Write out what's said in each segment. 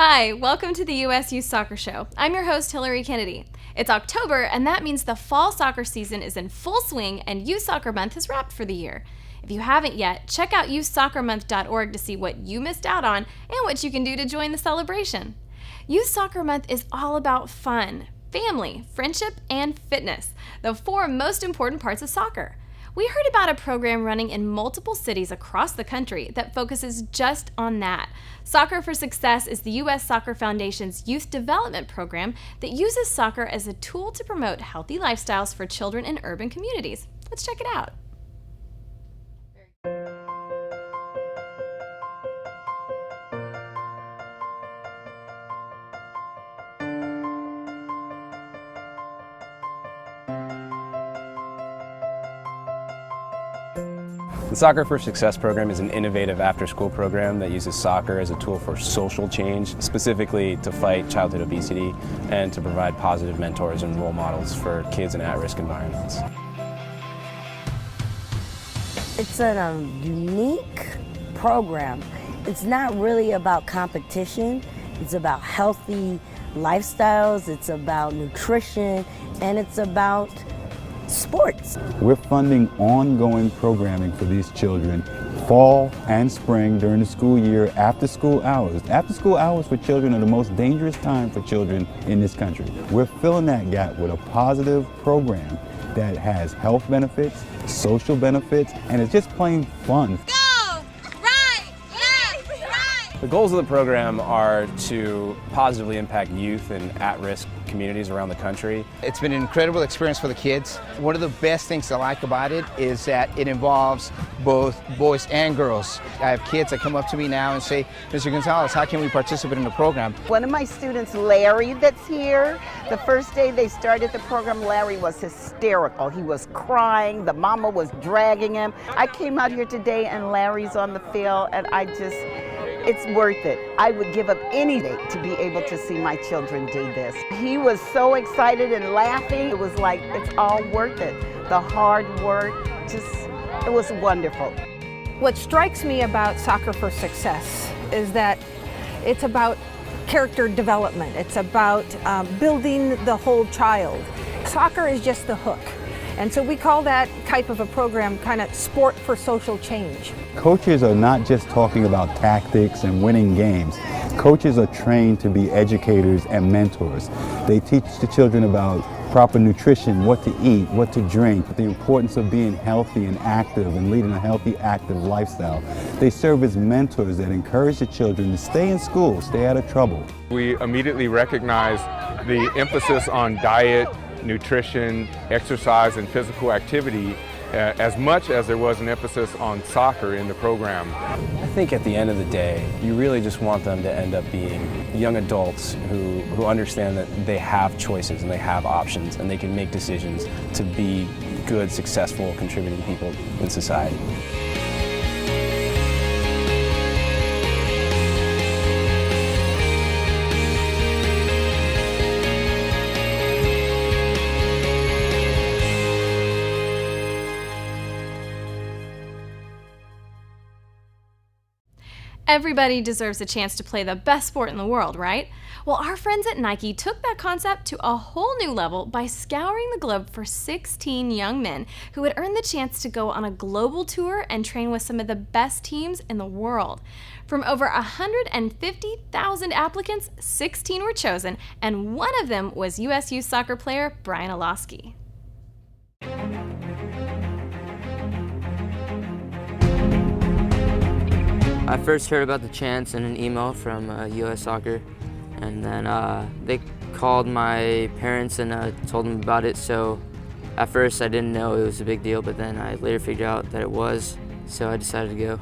Hi, welcome to the U.S. Youth Soccer Show. I'm your host, Hillary Kennedy. It's October, and that means the fall soccer season is in full swing and Youth Soccer Month has wrapped for the year. If you haven't yet, check out youthsoccermonth.org to see what you missed out on and what you can do to join the celebration. Youth Soccer Month is all about fun, family, friendship, and fitness, the four most important parts of soccer. We heard about a program running in multiple cities across the country that focuses just on that. Soccer for Success is the U.S. Soccer Foundation's youth development program that uses soccer as a tool to promote healthy lifestyles for children in urban communities. Let's check it out. The Soccer for Success program is an innovative after-school program that uses soccer as a tool for social change, specifically to fight childhood obesity and to provide positive mentors and role models for kids in at-risk environments. It's a unique program. It's not really about competition. It's about healthy lifestyles. It's about nutrition, and it's about sports. We're funding ongoing programming for these children fall and spring during the school year, after school hours. After school hours for children are the most dangerous time for children in this country. We're filling that gap with a positive program that has health benefits, social benefits, and it's just plain fun. The goals of the program are to positively impact youth in at-risk communities around the country. It's been an incredible experience for the kids. One of the best things I like about it is that it involves both boys and girls. I have kids that come up to me now and say, Mr. Gonzalez, how can we participate in the program? One of my students, Larry, that's here, the first day they started the program, Larry was hysterical. He was crying, the mama was dragging him. I came out here today and Larry's on the field, and it's worth it. I would give up any day to be able to see my children do this. He was so excited and laughing. It was like, it's all worth it. The hard work, it was wonderful. What strikes me about Soccer for Success is that it's about character development. It's about building the whole child. Soccer is just the hook. And so we call that type of a program kind of sport for social change. Coaches are not just talking about tactics and winning games. Coaches are trained to be educators and mentors. They teach the children about proper nutrition, what to eat, what to drink, the importance of being healthy and active and leading a healthy, active lifestyle. They serve as mentors that encourage the children to stay in school, stay out of trouble. We immediately recognize the emphasis on diet, nutrition, exercise, and physical activity as much as there was an emphasis on soccer in the program. I think at the end of the day, you really just want them to end up being young adults who understand that they have choices and they have options and they can make decisions to be good, successful, contributing people in society. Everybody deserves a chance to play the best sport in the world, right? Well, our friends at Nike took that concept to a whole new level by scouring the globe for 16 young men who had earned the chance to go on a global tour and train with some of the best teams in the world. From over 150,000 applicants, 16 were chosen, and one of them was U.S. Youth Soccer player Brian Olowski. I first heard about the chance in an email from U.S. Soccer, and then they called my parents and told them about it. So at first I didn't know it was a big deal, but then I later figured out that it was, so I decided to go.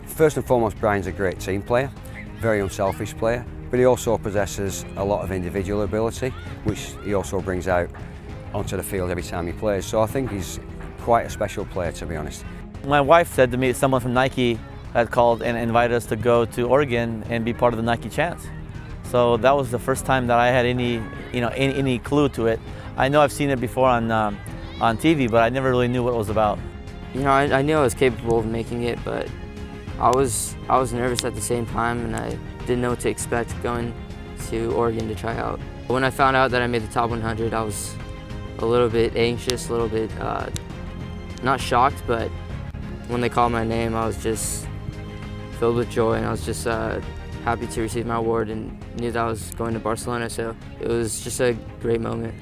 First and foremost, Brian's a great team player, very unselfish player, but he also possesses a lot of individual ability, which he also brings out onto the field every time he plays. So I think he's quite a special player, to be honest. My wife said to me, someone from Nike had called and invited us to go to Oregon and be part of the Nike Chance. So that was the first time that I had any clue to it. I know I've seen it before on TV, but I never really knew what it was about. You know, I knew I was capable of making it, but I was nervous at the same time, and didn't know what to expect going to Oregon to try out. When I found out that I made the top 100, I was a little bit anxious, a little bit not shocked, but when they called my name, I was just filled with joy, and I was just happy to receive my award and knew that I was going to Barcelona, so it was just a great moment.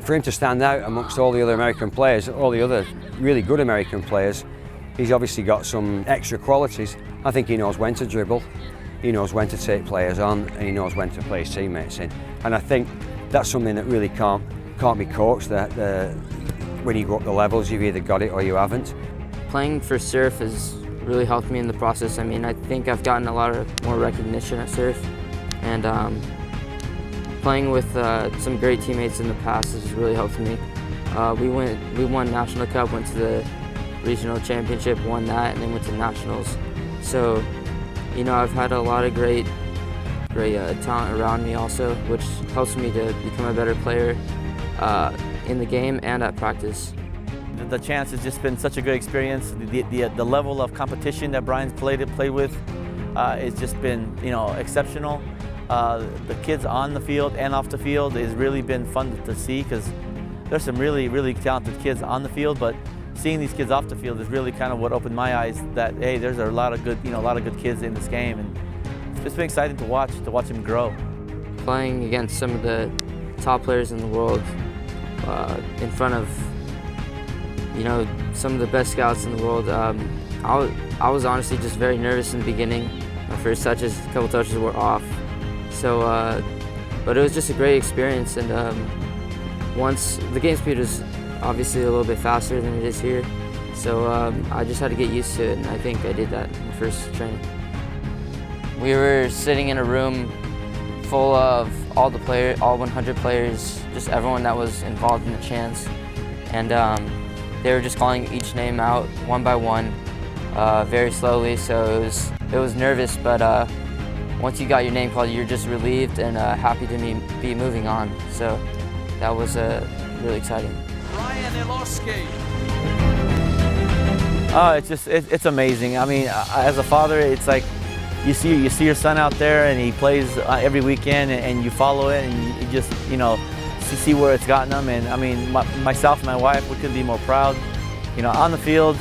For him to stand out amongst all the other American players, all the other really good American players, he's obviously got some extra qualities. I think he knows when to dribble, he knows when to take players on, and he knows when to play his teammates in. And I think that's something that really can't be coached. That when you go up the levels, you've either got it or you haven't. Playing for Surf has really helped me in the process. I mean, I think I've gotten a lot more recognition at Surf, and playing with some great teammates in the past has really helped me. We won National Cup, went to the regional championship, won that, and then went to nationals. So, you know, I've had a lot of great talent around me also, which helps me to become a better player in the game and at practice. The chance has just been such a good experience. The level of competition that Brian's played with has just been, you know, exceptional. The kids on the field and off the field has really been fun to see, because there's some really talented kids on the field, but seeing these kids off the field is really kind of what opened my eyes that, hey, there's a lot of good kids in this game, and it's been exciting to watch them grow. Playing against some of the top players in the world, in front of, you know, some of the best scouts in the world, I was honestly just very nervous in the beginning. My first touches, a couple touches were off. So, but it was just a great experience, and once the game speed was obviously a little bit faster than it is here, so I just had to get used to it, and I think I did that in the first training. We were sitting in a room full of all 100 players, just everyone that was involved in the chants, and they were just calling each name out one by one, very slowly. So it was nervous, but once you got your name called, you're just relieved and happy to be moving on. So that was really exciting. Brian Iloski. Oh, it's amazing. I mean, as a father, it's like you see your son out there, and he plays every weekend, and you follow it, and you just, you know, see where it's gotten him. And I mean, myself and my wife, we couldn't be more proud. You know, on the field,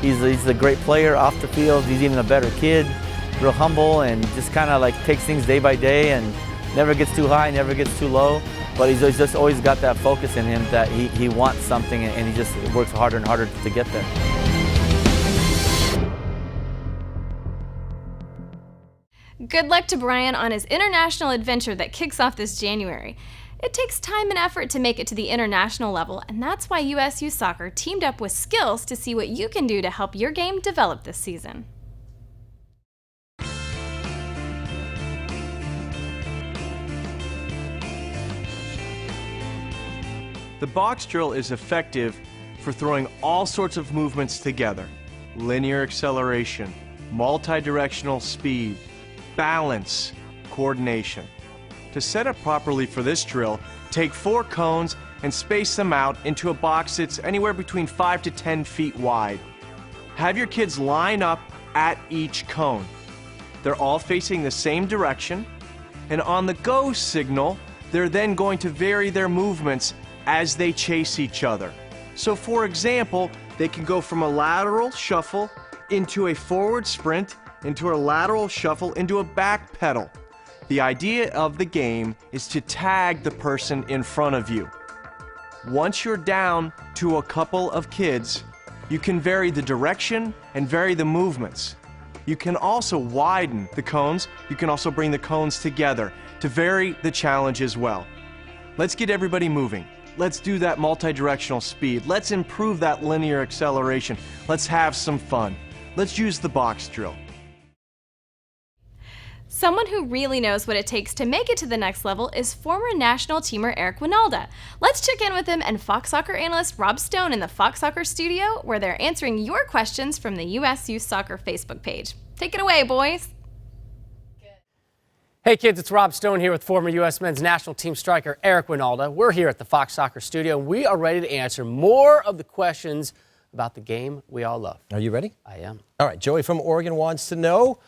he's a great player. Off the field, he's even a better kid, real humble, and just kind of like takes things day by day, and never gets too high, never gets too low. But he's just always got that focus in him that he wants something, and he just works harder and harder to get there. Good luck to Brian on his international adventure that kicks off this January. It takes time and effort to make it to the international level, and that's why US Youth Soccer teamed up with Skills to see what you can do to help your game develop this season. The box drill is effective for throwing all sorts of movements together: linear acceleration, multi-directional speed, balance, coordination. To set up properly for this drill, take 4 cones and space them out into a box that's anywhere between 5 to 10 feet wide. Have your kids line up at each cone. They're all facing the same direction, and on the go signal, they're then going to vary their movements as they chase each other. So for example, they can go from a lateral shuffle into a forward sprint, into a lateral shuffle, into a back pedal. The idea of the game is to tag the person in front of you. Once you're down to a couple of kids, you can vary the direction and vary the movements. You can also widen the cones. You can also bring the cones together to vary the challenge as well. Let's get everybody moving. Let's do that multi-directional speed. Let's improve that linear acceleration. Let's have some fun. Let's use the box drill. Someone who really knows what it takes to make it to the next level is former national teamer Eric Winalda. Let's check in with him and Fox Soccer analyst Rob Stone in the Fox Soccer studio, where they're answering your questions from the US Youth Soccer Facebook page. Take it away, boys. Hey kids, it's Rob Stone here with former U.S. men's national team striker Eric Winalda. We're here at the Fox Soccer studio, and we are ready to answer more of the questions about the game we all love. Are you ready? I am. All right, Joey from Oregon wants to know,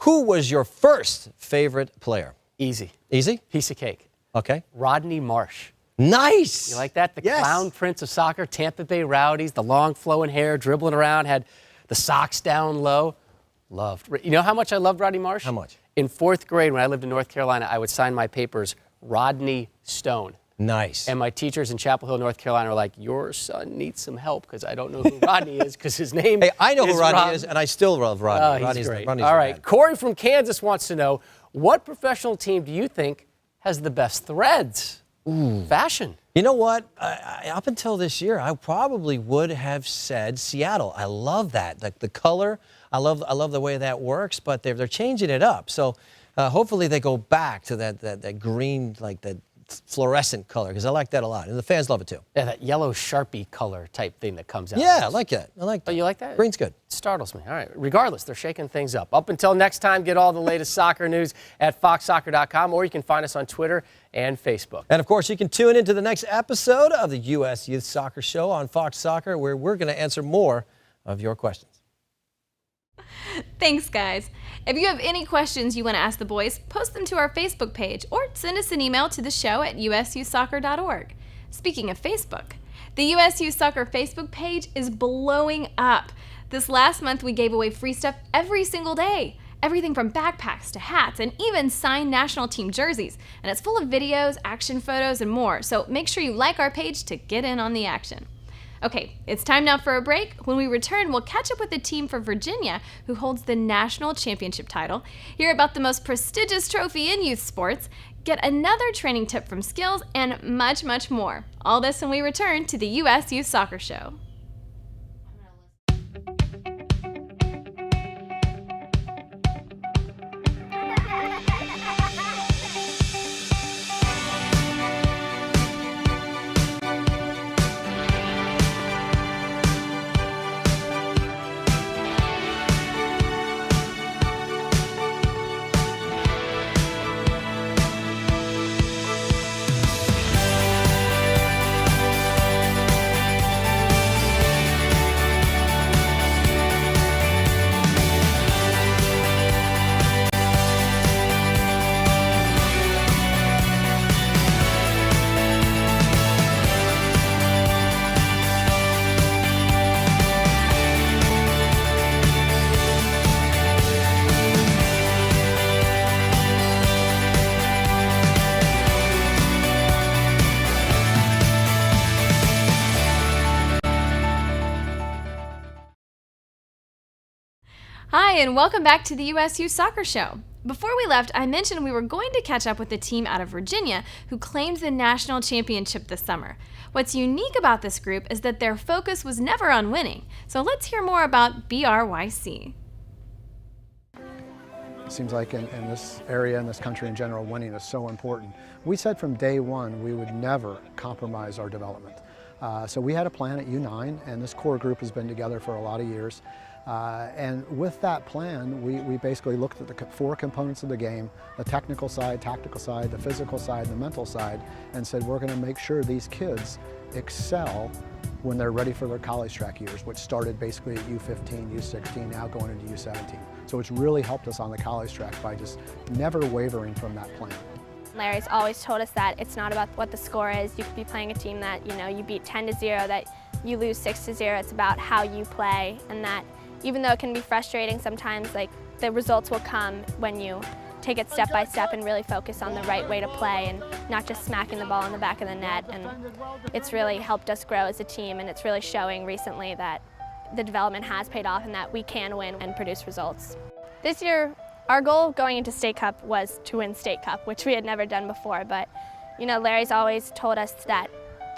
Who was your first favorite player? Easy. Easy? Piece of cake. Okay. Rodney Marsh. Nice. You like that? The Yes. clown prince of soccer, Tampa Bay Rowdies, the long flowing hair, dribbling around, had the socks down low. Loved. You know how much I loved Rodney Marsh? How much? In 4th grade, when I lived in North Carolina, I would sign my papers Rodney Stone. Nice. And my teachers in Chapel Hill, North Carolina were like, your son needs some help because I don't know who Rodney is because his name Hey, I know who is Rodney is, and I still love Rodney. Oh, he's Rodney's great. Rodney's All the right. man. Corey from Kansas wants to know, what professional team do you think has the best threads? Ooh. Fashion. You know what? Up until this year, I probably would have said Seattle. I love that. The color, I love the way that works, but they're changing it up. So hopefully they go back to that green, like that fluorescent color, because I like that a lot. And the fans love it too. Yeah, that yellow Sharpie color type thing that comes out. Yeah, I like that. I like that. Oh, you like that? Green's good. It startles me. All right. Regardless, they're shaking things up. Up until next time, get all the latest soccer news at foxsoccer.com, or you can find us on Twitter and Facebook. And of course, you can tune into the next episode of the U.S. Youth Soccer Show on Fox Soccer, where we're going to answer more of your questions. Thanks, guys. If you have any questions you want to ask the boys, post them to our Facebook page or send us an email to the show at ususoccer.org. Speaking of Facebook, the US Youth Soccer Facebook page is blowing up. This last month, we gave away free stuff every single day. Everything from backpacks to hats and even signed national team jerseys. And it's full of videos, action photos, and more. So make sure you like our page to get in on the action. Okay, it's time now for a break. When we return, we'll catch up with the team from Virginia who holds the national championship title, hear about the most prestigious trophy in youth sports, get another training tip from Skills, and much, much more. All this when we return to the U.S. Youth Soccer Show. Hi, and welcome back to the US Youth Soccer Show. Before we left, I mentioned we were going to catch up with the team out of Virginia who claimed the national championship this summer. What's unique about this group is that their focus was never on winning. So let's hear more about BRYC. It seems like in this area, in this country in general, winning is so important. We said from day one we would never compromise our development. So we had a plan at U9, and this core group has been together for a lot of years. And with that plan, we basically looked at the 4 components of the game, the technical side, tactical side, the physical side, and the mental side, and said we're going to make sure these kids excel when they're ready for their college track years, which started basically at U15, U16, now going into U17. So it's really helped us on the college track by just never wavering from that plan. Larry's always told us that it's not about what the score is. You could be playing a team that, you beat 10-0, that you lose 6-0. It's about how you play, and that even though it can be frustrating sometimes, like, the results will come when you take it step by step and really focus on the right way to play and not just smacking the ball in the back of the net. And it's really helped us grow as a team, and it's really showing recently that the development has paid off and that we can win and produce results. This year, our goal going into State Cup was to win State Cup, which we had never done before, but Larry's always told us that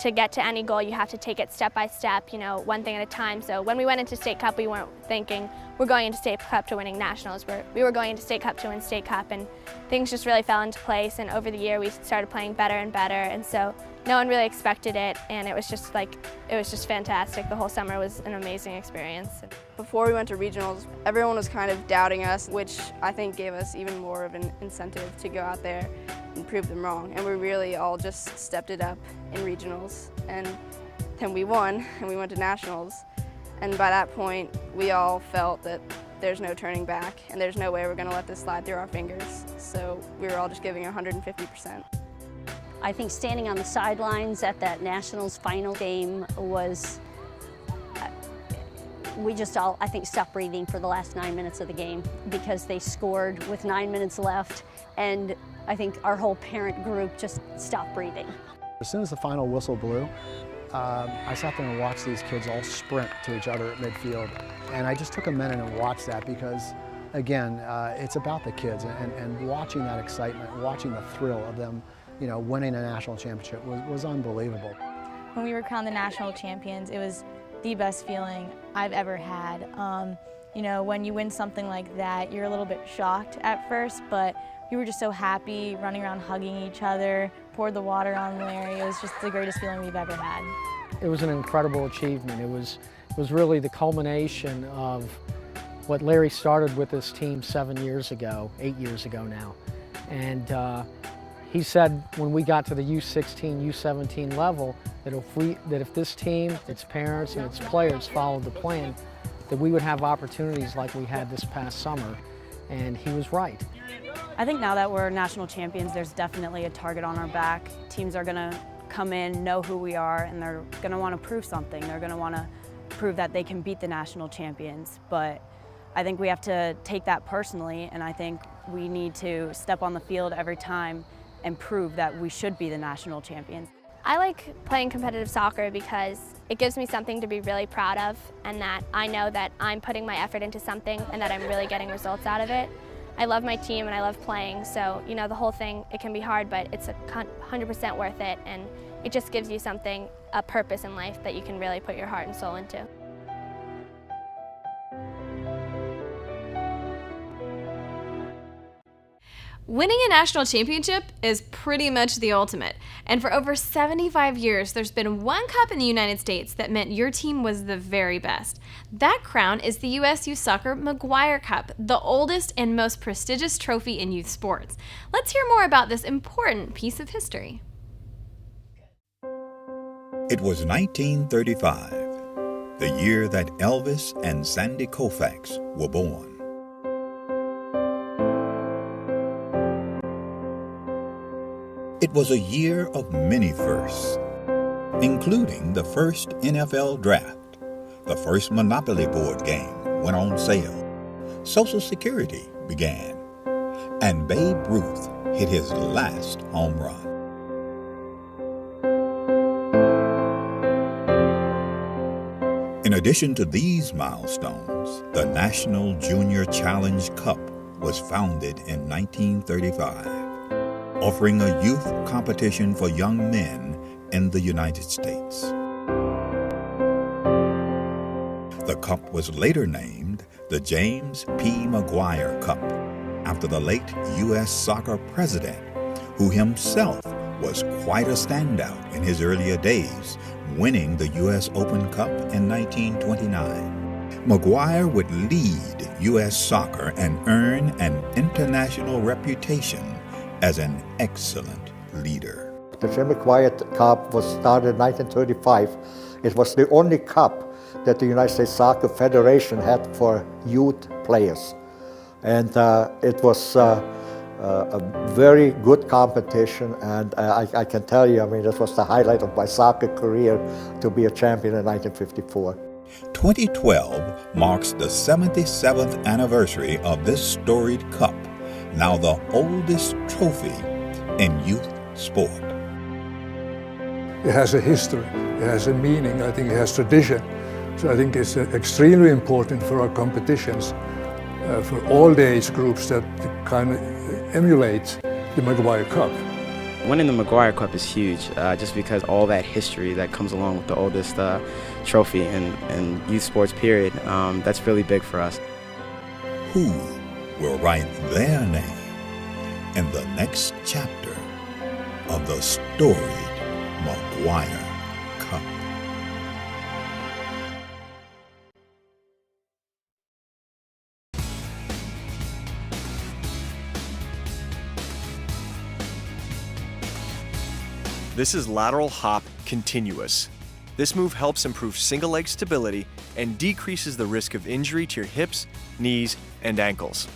to get to any goal, you have to take it step by step, one thing at a time. So when we went into State Cup, we weren't thinking we're going into State Cup to winning nationals. We were going into State Cup to win State Cup, and things just really fell into place. And over the year, we started playing better and better. And so no one really expected it, and it was just fantastic. The whole summer was an amazing experience. Before we went to regionals, everyone was kind of doubting us, which I think gave us even more of an incentive to go out there and prove them wrong. And we really all just stepped it up in regionals, and then we won and we went to nationals. And by that point, we all felt that there's no turning back, and there's no way we're going to let this slide through our fingers. So we were all just giving 150%. I think standing on the sidelines at that Nationals final game was, we just all, I think, stopped breathing for the last 9 minutes of the game because they scored with 9 minutes left, and I think our whole parent group just stopped breathing. As soon as the final whistle blew, I sat there and watched these kids all sprint to each other at midfield. And I just took a minute and watched that because, again, it's about the kids, and watching that excitement, watching the thrill of them, you know, winning a national championship was unbelievable. When we were crowned the national champions, it was the best feeling I've ever had. You know, when you win something like that, you're a little bit shocked at first, but we were just so happy, running around hugging each other, poured the water on Larry. It was just the greatest feeling we've ever had. It was an incredible achievement. It was really the culmination of what Larry started with this team 7 years ago, 8 years ago now. And he said when we got to the U16, U17 level, that if this team, its parents and its players followed the plan, that we would have opportunities like we had this past summer. And he was right. I think now that we're national champions, there's definitely a target on our back. Teams are gonna come in, know who we are, and they're gonna wanna prove something. They're gonna wanna prove that they can beat the national champions. But I think we have to take that personally, and I think we need to step on the field every time and prove that we should be the national champions. I like playing competitive soccer because it gives me something to be really proud of, and that I know that I'm putting my effort into something and that I'm really getting results out of it. I love my team and I love playing, so you know, the whole thing, it can be hard, but it's 100% worth it, and it just gives you something, a purpose in life that you can really put your heart and soul into. Winning a national championship is pretty much the ultimate. And for over 75 years, there's been one cup in the United States that meant your team was the very best. That crown is the U.S. Youth Soccer Maguire Cup, the oldest and most prestigious trophy in youth sports. Let's hear more about this important piece of history. It was 1935, the year that Elvis and Sandy Koufax were born. It was a year of many firsts, including the first NFL draft, the first Monopoly board game went on sale, Social Security began, and Babe Ruth hit his last home run. In addition to these milestones, the National Junior Challenge Cup was founded in 1935. Offering a youth competition for young men in the United States. The cup was later named the James P. Maguire Cup, after the late U.S. soccer president, who himself was quite a standout in his earlier days, winning the U.S. Open Cup in 1929. Maguire would lead U.S. soccer and earn an international reputation as an excellent leader. The Jim Maguire Cup was started in 1935. It was the only cup that the United States Soccer Federation had for youth players. And it was a very good competition, and I can tell you, I mean, this was the highlight of my soccer career to be a champion in 1954. 2012 marks the 77th anniversary of this storied cup, now the oldest trophy in youth sport. It has a history, it has a meaning, I think it has tradition. So I think it's extremely important for our competitions, for all the age groups that kind of emulate the Maguire Cup. Winning the Maguire Cup is huge, just because all that history that comes along with the oldest trophy in youth sports period, that's really big for us. Who will write their name in the next chapter of the storied Maguire Cup? This is lateral hop continuous. This move helps improve single leg stability and decreases the risk of injury to your hips, knees, and ankles.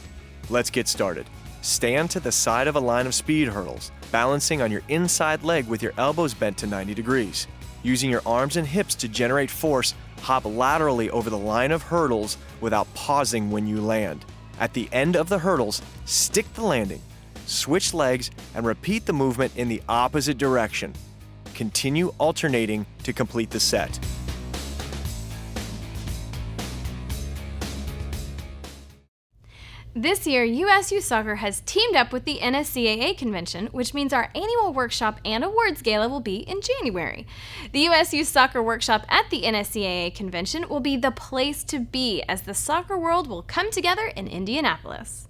Let's get started. Stand to the side of a line of speed hurdles, balancing on your inside leg with your elbows bent to 90 degrees. Using your arms and hips to generate force, hop laterally over the line of hurdles without pausing when you land. At the end of the hurdles, stick the landing, switch legs, and repeat the movement in the opposite direction. Continue alternating to complete the set. This year, USU Soccer has teamed up with the NSCAA Convention, which means our annual workshop and awards gala will be in January. The USU Soccer Workshop at the NSCAA Convention will be the place to be as the soccer world will come together in Indianapolis.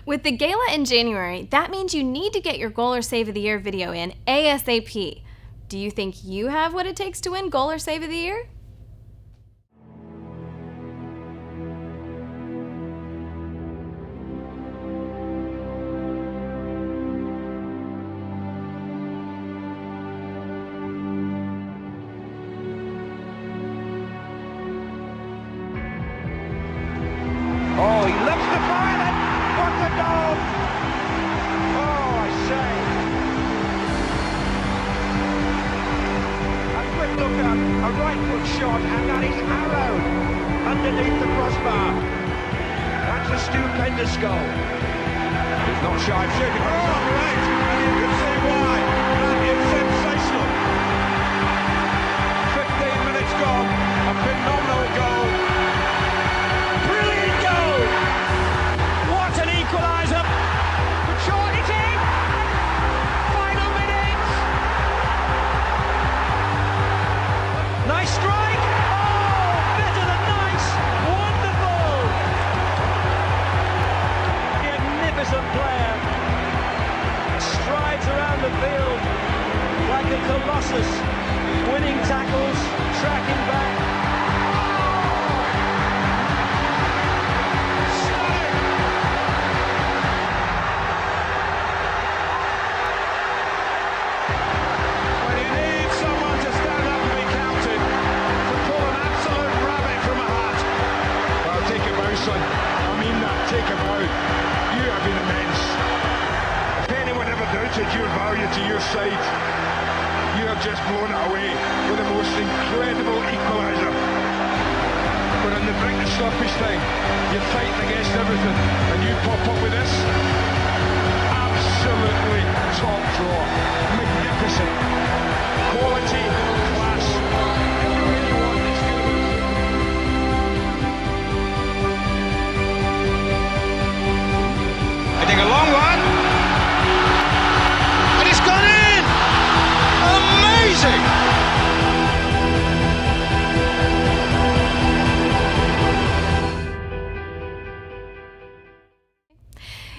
With the gala in January, that means you need to get your Goal or Save of the Year video in ASAP. Do you think you have what it takes to win Goal or Save of the Year? Oh, he lifts the fire and what the goal! Oh, I say. A quick look up, a right foot shot, and that is arrowed underneath the crossbar. That's a stupendous goal. He's not shy of shooting. Oh, right! And you can see why. That is sensational. 15 minutes gone, a phenomenal goal. Brilliant goal! What an equaliser! Short it in! Final minutes! Nice strike! Oh, better than nice! Wonderful! Magnificent player! Strides around the field like a colossus, winning tackles, tracking back. Son, I mean that, take him out. You have been immense. If anyone ever doubted your value to your side, you have just blown it away with the most incredible equaliser. But in the brink of stoppage time, you're fighting against everything, and you pop up with this. Absolutely top draw. Magnificent. Quality, class. Everything you want is good. A long one, and it's gone in! Amazing!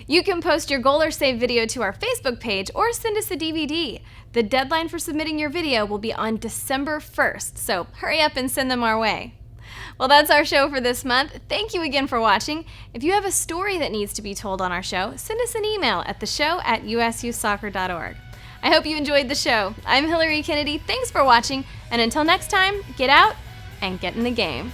You can post your Goal or Save video to our Facebook page or send us a DVD. The deadline for submitting your video will be on December 1st, so hurry up and send them our way. Well, that's our show for this month. Thank you again for watching. If you have a story that needs to be told on our show, send us an email at theshow@ususoccer.org. I hope you enjoyed the show. I'm Hillary Kennedy. Thanks for watching, and until next time, get out and get in the game.